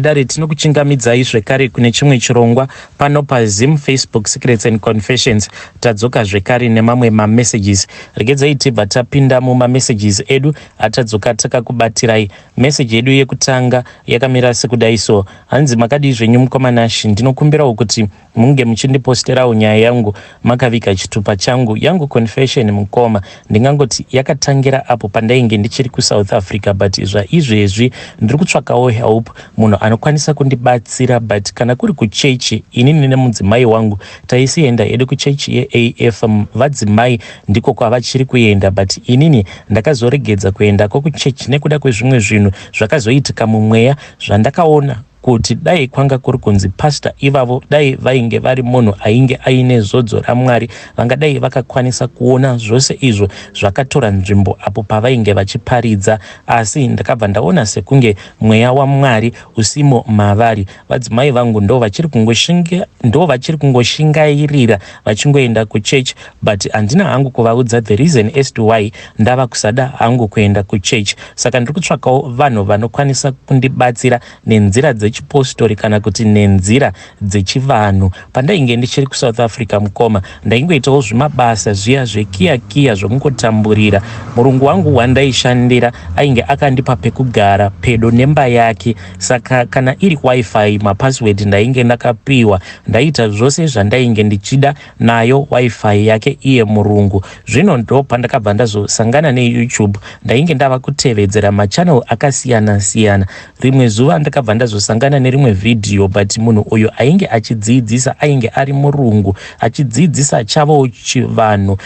Dare tinokuchingamidzai zvekare kune chimwe chirongwa pano paZim Facebook Secrets and Confessions. Tadzoka zvekare nemamwe messages. Regedzai tibva tapinda messages edu atadzoka takakubatirai. Message edu yekutanga yakamira sekudai so. Hanzi makadi zvenyu mukomanashi ndinokumbirawo kuti munge muchindiposterawo nyaya yangu makavika chitupa changu yangu confession mukoma. Ndingangoti yakatangira apo pandainge ndichiri kuSouth Africa but izvezvi ndiri kutsvakawo help munhu anokwanisa kundibatsira but kana kuri kuchechi inini nemudzimai wangu taisienda edu kuchechi yeAFM vadzimai ndiko kwavachiri kuenda but inini ndakazoregedza kuendako kuchechi nekuda kwezvimwe zvinhu zvakazoitika mumweya zvandakaona kuti dai kwanga kuri kunzi pastor ivavo dai vainge vari munhu ainge aine zodzo raMwari vangadai vakakwanisa kuona zvose izvo zvakatora nzvimbo apo pavainge vachiparidza, asi ndakabva ndaona sekunge mweya waMwari usimo mavari. Vadzimai vangu ndo vachiri kungoshingairira vachingoenda kuchurch but handina hangu kuvaudza the reason as to why ndava kusada hangu kuenda kuchurch. Saka ndiri kutsvakawo vanhu vanokwanisa kundibatsira nenzira dzechipostori kana kuti nenzira dzechivanhu. Pandainge ndichiri kuSouth Africa mukoma ndaingoitawo zvimabasa zviya zvekiya zvokungotamburira. Murungu wangu wandaishandira ainge akandipa pekugara pedo nemba yake, saka kana iri wifi mapassword ndainge ndakapiwa, ndaita zvose zvandainge ndichida nayo wifi yake iye murungu. Zvino ndo pandakabva ndazosangana neYouTube ndainge ndava kutevedzera machannel akasiyana siyana. Rimwe zuva ndakabva ndazosangana nerimwe video but munhu uyo ainge achidzidzisa ainge ari murungu achidzidzisa chavo chivanhu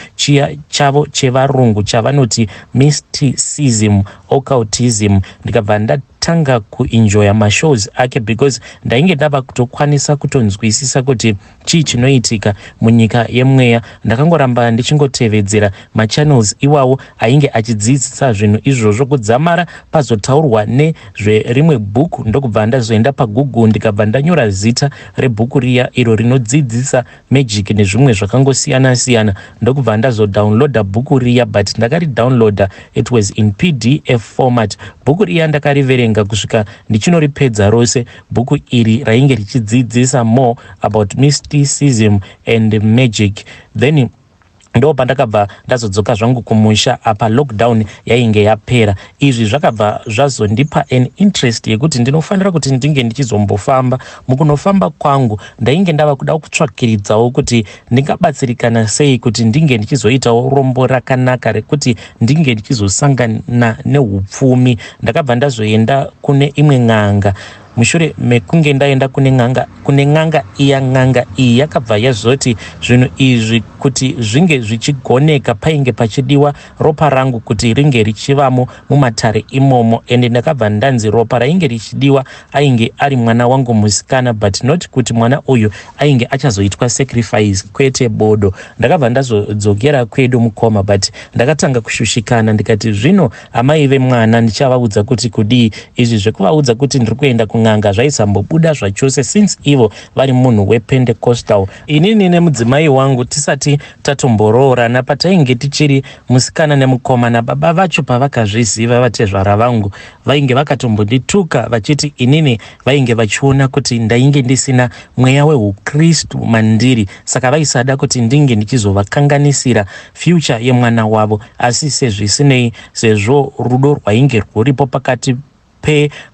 chavo chevarungu chavanoti mysticism, occultism. Ndikabva ndatanga kuenjoya mashows ake because ndainge ndava kutokwanisa kutonzwisisa kuti chii chinoitika munyika yemweya. Ndakangoramba ndichingotevedzera machannels iwawo ainge achidzidzisa zvinhu izvozvo kudzamara pazotaurwa nezverimwe bhuku. Ndokubva ndazoenda paGoogle ndikabva ndanyora zita rebhuku riya iro rinodzidzisa magic nezvimwe zvakangosiyana siyana. Ndokubva ndazodownloada bhuku riya but ndakaridownloada it was in PDF format. Bhuku riya ndakariverenga kusvika ndichinoripedza rose. Bhuku iri rainge richidzidzisa more about mysticism and magic. Then ndo pandakabva ndazodzoka zvangu kumusha apa lockdown yainge yapera. Izvi zvakabva zvazondipa an interest yekuti ndinofanira kuti ndinge ndichizombofamba. Mukunofamba kwangu ndainge ndava kuda kutsvakiridzawo kuti ndingabatsirikana sei kuti ndinge ndichizoitawo rombo rakanaka rekuti ndinge ndichizosangana neupfumi. Ndakabva ndazoenda kune imwe n'anga. Mushure mekunge ndaenda kune n'anga iyi yakabva yazoti zvinhu izvi kuti zvinge zvichigoneka painge pachidiwa ropa rangu kuti ringe richivamo mumatare imomo. Ende ndakabva ndanzi ropa rainge richidiwa ainge ari mwana wangu musikana but not kuti mwana uyu ainge achazoitwa sacrifice kwete bodo. Ndakabva ndazodzokera kwedu mukoma but ndakatanga kushushikana ndikati zvino amai vemwana ndichavaudza kuti kudii. Izvi zvekuvaudza kuti ndiri kuenda kun'anga zvaisambobuda zvachose since ivo vari munhu wePentecostal. Inini nemudzimai wangu tisati tatomboroorana patainge tichiri musikana nemukomana, baba vacho pavakazviziva vatezvara vangu vainge vakatombondituka vachiti inini vainge vachiona kuti ndainge ndisina mweya weUkristu mandiri, saka vaisada kuti ndinge ndichizovakanganisira future yemwana wavo. Asi sezvisinei, sezvo rudo rwainge rwuripo pakati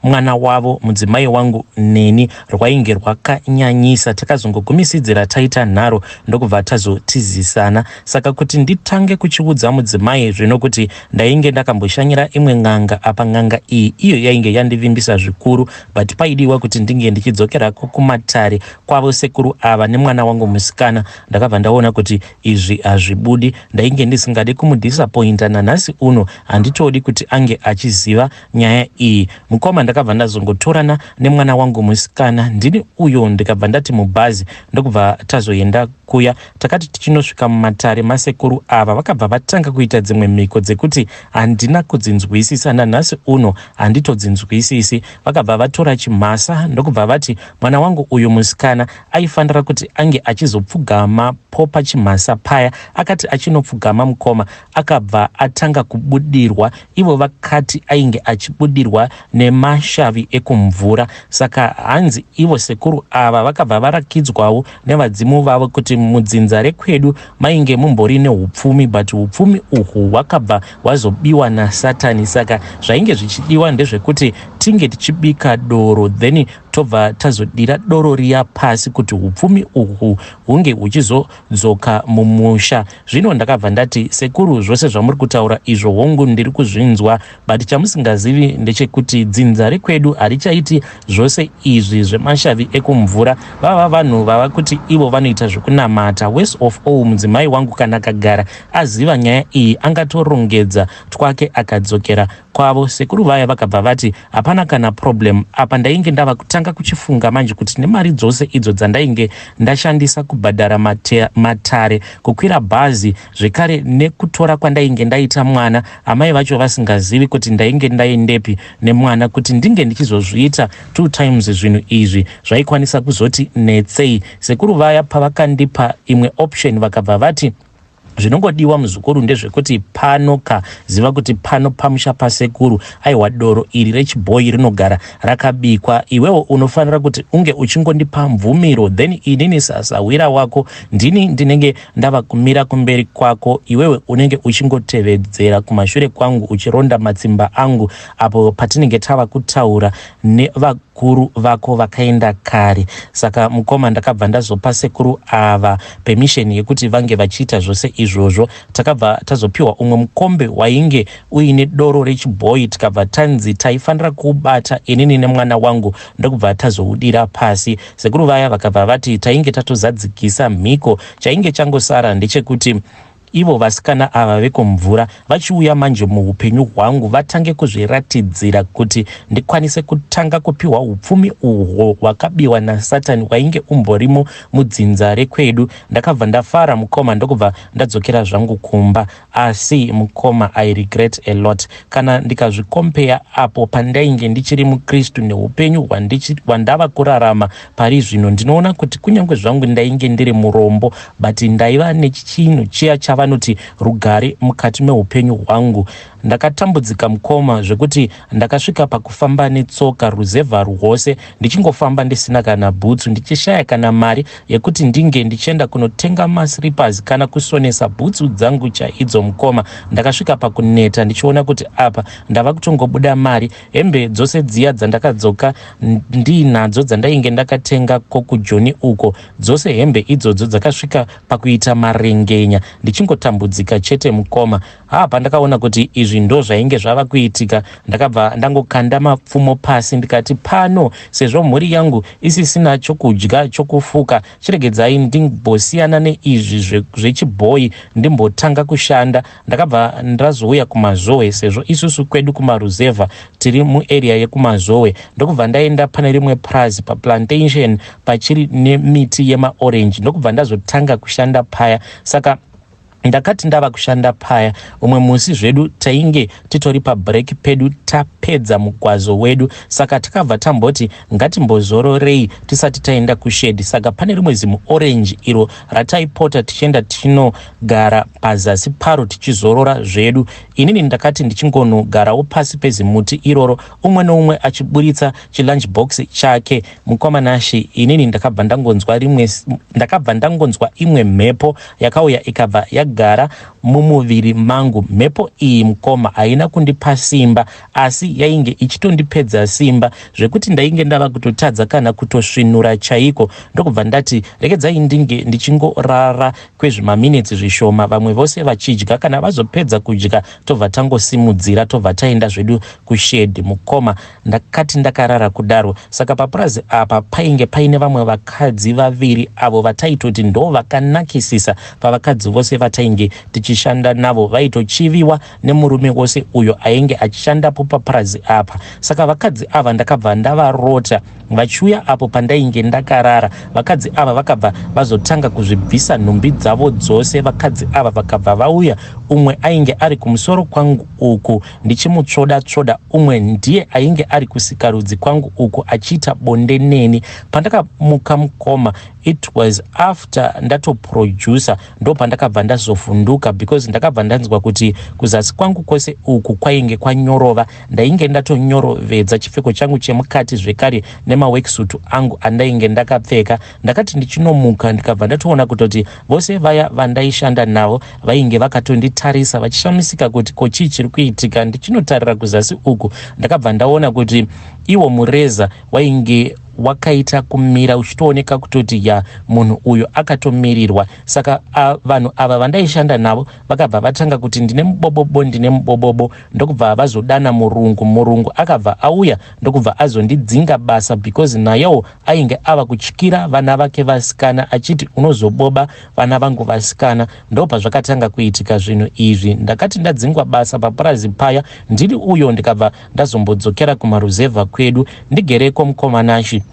mwana wavo mudzimai wangu neni rwainge rwakanyanyisa, takazongogumisidzira taita nharo ndokubva tazotizisana. Saka kuti nditange kuchiudza mudzimai zvino kuti ndainge ndakamboshanyira imwe n'anga apa n'anga iyi iyo yainge yandivimbisa zvikuru but paidiwa kuti ndinge ndichidzokerako kumatare kwavo sekuru ava nemwana wangu musikana. Ndakabva ndaona kuti izvi hazvibudi, ndainge ndisingadi kumudisappointa. Nanhasi uno handitodi kuti ange achiziva nyaya iyi. Mukoma ndakabva ndazongotorana nemwana wangu musikana ndini uyo ndikabva ndati mubhazi ndokubva tazoenda kuya. Takati tichinosvika mumatare masekuru ava vakabva vatanga kuita dzimwe mhiko dzekuti handina kudzinzwisisa. Nanhasi uno handitodzinzwisisi. Vakabva vatora chimhasa ndokubva vati mwana wangu uyu musikana aifanira kuti ange achizopfugama po pachimhasa paya. Akati achinopfugama mukoma akabva atanga kubudirwa. Ivo vakati ainge achibudirwa nemashavi ekumvura. Saka hanzi ivo sekuru ava vakabva varakidzwawo nevadzimu vavo kuti mudzinza rekwedu mainge mumbori neupfumi, but upfumi uhwu hwakabva hwazobiwa naSatani. Saka zvainge zvichidiwa ndezvekuti tinge tichibika doro then tobva tazodira doro riya pasi kuti upfumi uhwu hunge huchizodzoka mumusha. Zvino ndakabva ndati, sekuru, zvose zvamuri kutaura izvo hongu ndiri kuzvinzwa, but chamusingazivi ndechekuti dzinza rekwedu harichaiti zvose izvi zvemashavi ekumvura. Vava vanhu vava kuti ivo vanoita zvekunamata. Worst of all, mudzimai wangu kana akagara aziva nyaya iyi angatorongedza twake akadzokera kwavo. Sekuru vaya vakabva vati hapana kana problem. Apa ndainge ndava kutanga kuchifunga manje kuti nemari dzose idzo dzandainge ndashandisa kubhadhara matare, kukwira bhazi, zvekare nekutora kwandainge ndaita mwana, amai vacho vasingazivi kuti ndainge ndaendepi nemwana, kuti ndinge ndichizozviita 2 times zvinhu izvi zvaikwanisa kuzoti netsei. Sekuru vaya pavakandipa imwe option vakabva vati zvinongodiwa muzukuru ndezvekuti pano ziva kuti pano pamusha pasekuru aiwa doro iri rechibhoyi rinogara rakabikwa. Iwewo unofanira kuti unge uchingondipa mvumiro, then inini sasawira wako ndini ndinenge ndava kumira kumberi kwako, iwewe unenge uchingotevedzera kumashure kwangu uchironda matsimba angu apo patinenge tava kutaura nevakuru vako vakaenda kare. Saka mukoma ndakabva ndazopa sekuru ava permission yekuti vange vachiita zvose izvozvo. Takabva tazopiwa umwe mukombe wainge uine doro rechibhoyi, tikabva tanzi taifanira kubata inini nemwana wangu ndokubva tazoudira pasi. Sekuru vaya vakabva vati tainge tatozadzikisa mhiko, chainge changosara ndechekuti ivo vasikana ava vekumvura vachiuya manje muupenyu hwangu vatange kuzviratidzira kuti ndikwanise kutanga kupiwa upfumi uhwo hwakabiwa naSatani wainge umborimo mudzinza rekwedu. Ndakabva ndafara mukoma ndokubva ndadzokera zvangu kumba. Asi mukoma, I regret a lot. Kana ndikazvikompeya apo pandainge ndichiri muKristu neupenyu hwandava kurarama pari zvino, ndinoona kuti kunyange zvangu ndainge ndiri murombo, but ndaiva nechinhu chiya vanoti rugare mukati meupenyu hwangu. Ndakatambudzika mukoma zvekuti ndakasvika pakufamba netsoka ruzevha rwose, ndichingofamba ndisina kana bhutsu, ndichishaya kana mari yekuti ndinge ndichienda kunotenga maslippers kana kusonesa bhutsu dzangu chaidzo mukoma. Ndakasvika pakuneta ndichiona kuti apa ndava kutongobuda mari. Hembe dzose dziya dzandakadzoka ndinadzo dzandainge ndakatenga kokujoni uko, dzose hembe idzodzo dzakasvika pakuita marengenya. Ndichingotambudzika chete mukoma. Pandakaona kuti izvi ndo zvainge zvava kuitika, ndakabva ndangokanda mapfumo pasi ndikati pano sezvo mhuri yangu isisina chokudya chokufuka, chiregedzai ndimbosiyana neizvi zvechibhoyi ndimbotanga kushanda. Ndakabva ndazouya kumazowe sezvo isusu kwedu kumaruzevha tiri muarea yekumazowe, ndokubva ndaenda pane rimwe prazi paplantation pachiri nemiti yemaorenji, ndokubva ndazotanga kushanda paya. Saka ndakati ndava kushanda paya, umwe musi zvedu tainge titori pabreak pedu tapedza mugwazo wedu, saka takabva tamboti ngatimbozororei tisati taenda kushedi. Saka pane rimwe zimu orange iro rataipota tichienda tinogara pazasi paro tichizorora zvedu. Inini ndakati ndichingonogarawo pasi pezimuti iroro, umwe noumwe achiburitsa chilunch box chake. Mukoma nashi, inini ndakabva ndangonzwa imwe mhepo yakauya ikabva yagara mumuviri mangu. Mhepo iyi mukoma haina kundipa simba, asi yainge ichitondipedza simba zvekuti ndainge ndava kutotadza kana kutosvinura chaiko. Ndokubva ndati regedzai ndinge ndichingorara kwezvimaminitsi zvishoma, vamwe vose vachidya, kana vazopedza kudya tobva tangosimudzira tobva taenda zvedu kushedi. Mukoma ndakati ndakarara kudaro. Saka papurazi apa painge paine vamwe vakadzi vaviri avo vataitoti ndo vakanakisisa pavakadzi vose vatainge tichishanda navo, vaitochiviwa nemurume wose uyo ainge achishandapo papurazi apa. Saka vakadzi ava ndakabva ndavarota vachiuya apo pandainge ndakarara. Vakadzi ava vakabva vazotanga kuzvibvisa nhumbi dzavo dzose. Vakadzi ava vakabva vauya, umwe ainge ari kumusoro kwangu uku ndichimutsvoda, umwe ndiye ainge ari kusikarudzi kwangu uku achiita bonde neni. Pandakamuka mukoma, it was after ndatoproducer ndo pandakabva ndazovhunduka because ndakabva ndanzwa kuti kuzasi kwangu kwose uku kwainge kwanyorova, ndainge ndatonyorovedza chipfeko changu chemukati zvekare nemaworksuit angu andainge ndakapfeka. Ndakati ndichinomuka ndikabva ndatoona kutoti vose vaya vandaishanda navo vainge vakatonditarisa vachishamisika kuti ko chii chiri kuitika. Ndichinotarira kuzasi uku ndakabva ndaona kuti iwo mureza wainge wakaita kumira uchitooneka kutoti ya munhu uyo akatomirirwa. Saka vanhu ava vandaishanda navo vakabva vatanga kuti ndine mubobobo, ndokubva vazodana murungu akabva auya ndokubva azondidzinga basa because nayewo ainge ava kutyira vana vake vasikana achiti unozoboba vana vangu vasikana. Ndobva zvakatanga kuitika zvinhu izvi. Ndakati ndadzingwa basa papurazi paya ndiri uyo ndikabva ndazombodzokera kumaruzevha kwedu ndigereko mukomanashi.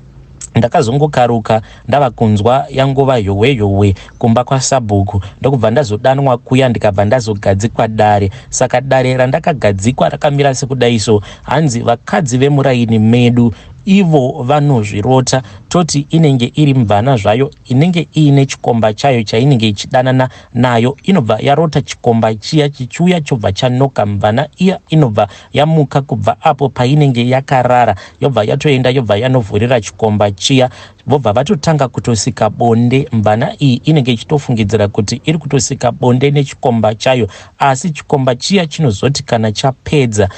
Ndakazongokaruka ndava kunzwa yanguva yowe kumba kwaSabhuku, ndokubva ndazodanwa kuya ndikabva ndazogadzikwa dare. Saka dare randakagadzikwa rakamira sekudaiso, hanzi vakadzi vemuraini medu ivo vanozvirota toti inenge iri mvana zvayo inenge iine chikomba chayo chainenge ichidanana nayo, inobva yarota chikomba chiya chichiuya chobva chanoka mvana iya, inobva yamuka kubva apo painenge yakarara yobva yatoenda yobva yanovhurira chikomba chiya, vobva vatotanga kutosika bonde. Mvana iyi inenge ichitofungidzira kuti iri kutosika bonde nechikomba chayo, asi chikomba chiya chinozoti kana chapedza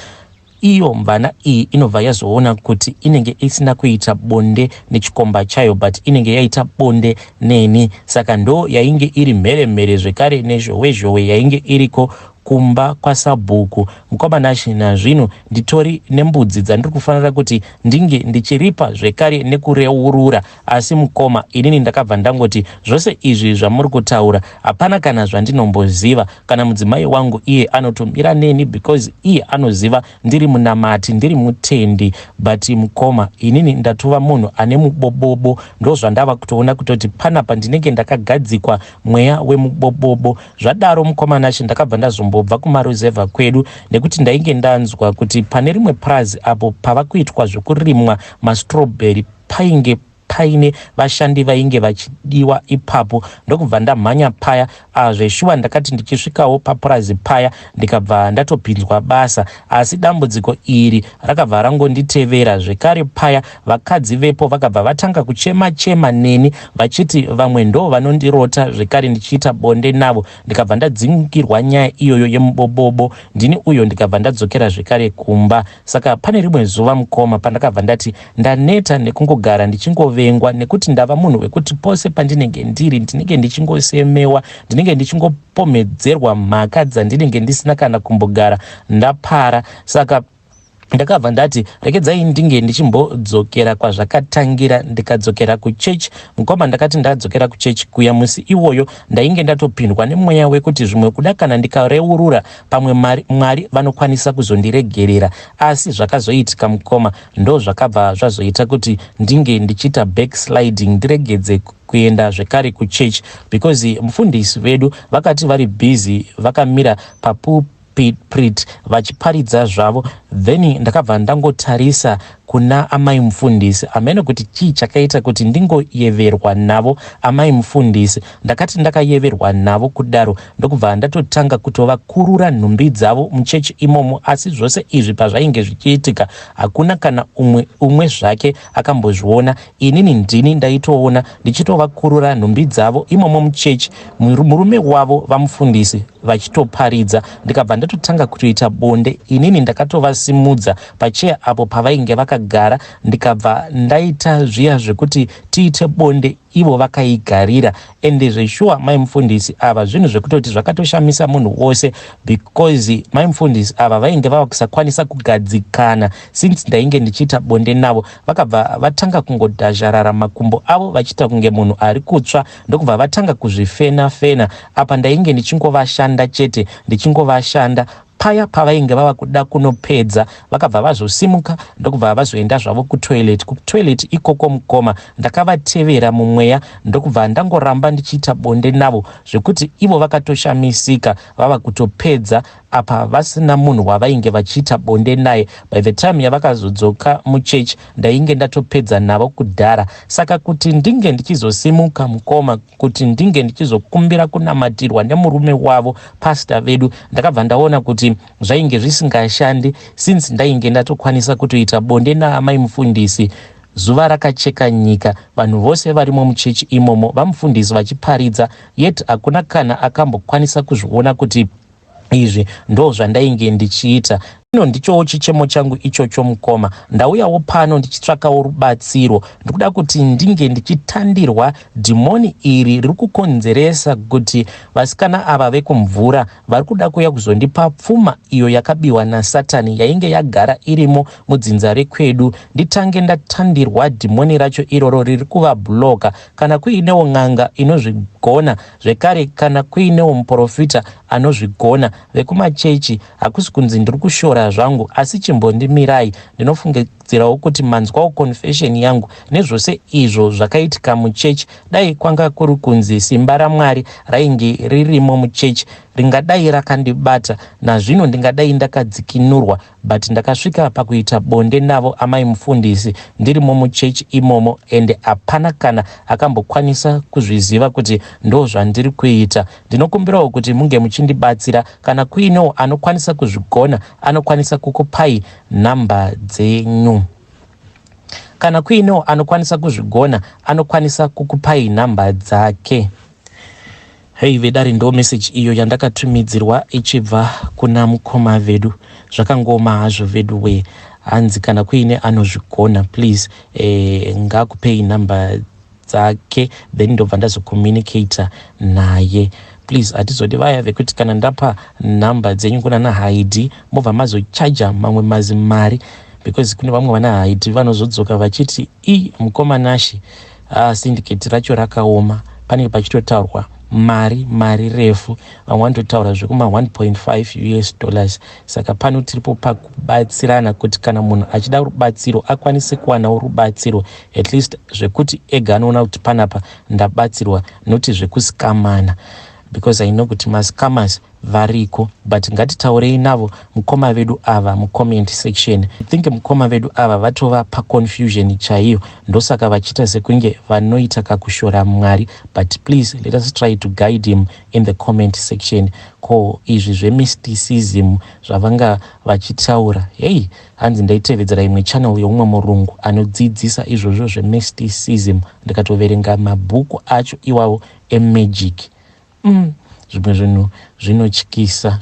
iyo mvana iyi inobva yazoona kuti inenge isina kuita bonde nechikomba chayo but inenge yaita bonde neni. Saka ndo yainge iri mheremhere zvekare nezhowe yainge iriko kumba kwaSabhuku. Mukomanashi nazvino nditori nembudzi dzandiri kufanira kuti ndinge ndichiripa zvekare nekureurura, asi mukoma inini ndakabva ndangoti zvose izvi zvamuri kutaura hapana kana zvandinomboziva. Kana mudzimai wangu iye anotomira neni because iye anoziva ndiri munamati, ndiri mutendi, but mukoma inini ndatova munhu ane mubobobo. Ndo zvandava kutoona kutoti panapa ndinenge ndakagadzikwa mweya wemubobobo. Zvadaro mukomanashi ndakabva ndazombo bva kumaruzevha kwedu nekuti ndainge ndanzwa kuti pane rimwe purazi apo pava kuitwa zvokurimwa mastrobheri painge paine vashandi vainge vachidiwa ipapo. Ndokubva ndamhanya paya zveshuwa ndakati ndichisvikawo papurazi paya ndikabva ndatopinzwa basa, asi dambudziko iri rakabva rangonditevera zvekare. Paya vakadzi vepo vakabva vatanga kuchema neni vachiti vamwe ndo vanondirota zvekare ndichiita bonde navo. Ndikabva ndadzingirwa nyaya iyoyo yemubobobo, ndini uyo ndikabva ndadzokera zvekare kumba. Saka pane rimwe zuva mukoma pandakabva ndati ndaneta nekungogara ndichingovengwa, nekuti ndava munhu wekuti pose pandinenge ndiri ndinenge ndichingosemewa, ndinenge ndichingopomedzerwa mhaka dzandinenge ndisina kana kumbogara ndapara. Saka ndakabva ndati regedzai ndinge ndichimbodzokera kwazvakatangira, ndikadzokera kuchechi. Mukoma ndakati ndadzokera kuchechi kuya musi iwoyo ndainge ndatopindwa nemweya wekuti zvimwe kuda kana ndikareurura pamwe Mwari vanokwanisa kuzondiregerera, asi zvakazoitika mukoma ndo zvakabva zvazoita kuti ndinge ndichiita backsliding, ndiregedze kuenda zvekare kuchechi because mufundisi vedu vakati vari busy vakamira papulpit vachiparidza zvavo. Then ndakabva ndangotarisa kuna amai mufundisi amene kuti chii chakaita kuti ndingoyeverwa navo amai mufundisi. Ndakati ndakayeverwa navo kudaro ndokubva ndatotanga kutovakurura nhumbi dzavo muchechi imomo, asi zvose izvi pazvainge zvichiitika hakuna kana umwe zvake akambozviona. Inini ndini ndaitoona ndichitovakurura nhumbi dzavo imomo muchechi, murume wavo vamufundisi vachitoparidza. Ndikabva ndatotanga kutoita bonde, inini ndakatovasimudza pacheya apo pavainge vakagara, ndikabva ndaita zviya zvekuti tiite bonde ivo vakaigarira. Ende zveshuwa mai mufundisi ava zvinhu zvekutoti zvakatoshamisa munhu wose because mai mufundisi ava vainge vava kusakwanisa kugadzikana since ndainge ndichiita bonde navo. Vakabva vatanga kungodhazharara makumbo avo vachiita kunge munhu ari kutsva, ndokubva vatanga kuzvifena. Apa ndainge ndichingovashanda chete, ndichingovashanda paya pavainge vava kuda kunopedza vakabva vazosimuka ndokubva vazoenda zvavo kutoilet ikoko mukoma ndakavatevera mumweya ndokubva ndangoramba ndichiita bonde navo zvekuti ivo vakatoshamisika vava kutopedza apa vasina munhu wavainge vachiita bonde naye. By the time yavakazodzoka muchechi ndainge ndatopedza navo kudhara. Saka kuti ndinge ndichizosimuka mukoma, kuti ndinge ndichizokumbira kunamatirwa nemurume wavo pastor vedu, ndakabva ndaona kuti zvainge zvisingashandi since ndainge ndatokwanisa kutoita bonde naamai mufundisi. Zuva rakacheka nyika, vanhu vose varimo muchechi imomo vamufundisi vachiparidza, yet hakuna kana akambokwanisa kuzviona kuti izvi ndo zvandainge ndichiita. Ino ndichowo chichemo changu ichocho mukoma. Ndauyawo pano ndichitsvakawo rubatsiro. Ndikuda kuti ndinge ndichitandirwa dhimoni iri riri kukonzeresa kuti vasikana ava vekumvura vari kuda kuya kuzondipa pfuma iyo yakabiwa naSatani yainge yagara irimo mudzinza rekwedu. Nditange ndatandirwa dhimoni racho iroro riri kuvabhuloka. Kana kuinewo n'anga inozvigona, zvekare kana kuinewo muprofita anozvigona, vekumachechi hakusi kunzi ndiri kushora zvangu, asi chimbondimirai. Ndinofungidzirawo kuti manzwawo confession yangu nezvose izvo zvakaitika muchechi. Dai kwanga kuri kunzi simba raMwari rainge ririmo muchechi, ringadai rakandibata, nazvino ndingadai ndakadzikinurwa. But ndakasvika pakuita bonde navo amai mufundisi ndirimo muchechi imomo, ende hapana kana akambokwanisa kuzviziva kuti ndo zvandiri kuita. Ndinokumbirawo kuti munge muchindibatsira. Kana kuinewo anokwanisa kuzvigona, anokwanisa kukupai nhamba dzenyu. Kana kuinewo anokwanisa kuzvigona, anokwanisa kukupai nhamba dzake. Hei vedari, ndo message iyo yandakatumidzirwa ichibva kuna mukoma vedu. Zvakangoma hazvo vedu we, hanzi kana kuine anozvigona please ngakupei nhamba dzake, then ndobva ndazocommunicata naye. Please hatizoti vaya vekuti kana ndapa nhamba dzenyu kuna naHaidhi mobva mazochaja mamwe mazimari, because kune vamwe vana Haidhi vanozodzoka vachiti mukoma Nashi syndicate racho rakaoma, panenge pachitotaurwa mari refu, vamwe vanototaura zvekuma $1.5. Saka pano tiripo pakubatsirana kuti kana munhu achida rubatsiro akwanise kuwanawo rubatsiro, at least zvekuti ega anoona kuti panapa ndabatsirwa, noti zvekusikamana, because I know kuti mascammers variko. But ngatitaurei navo mukoma vedu ava mucomment section. I think mukoma vedu ava vatova pa confusion chaiyo, ndosaka vachita sekunge vanoita kakushora Mwari. But please let us try to guide him in the comment section. Ko izvi zvemysticism zvavanga vachitaura, hey, hanzi ndaitevedzera imwe channel yomumwe murungu anodzidzisa izvozvo zvemysticism, ndikatoverenga mabhuku acho iwawo emagic. Zvimwe zvinhu zvinotyisa.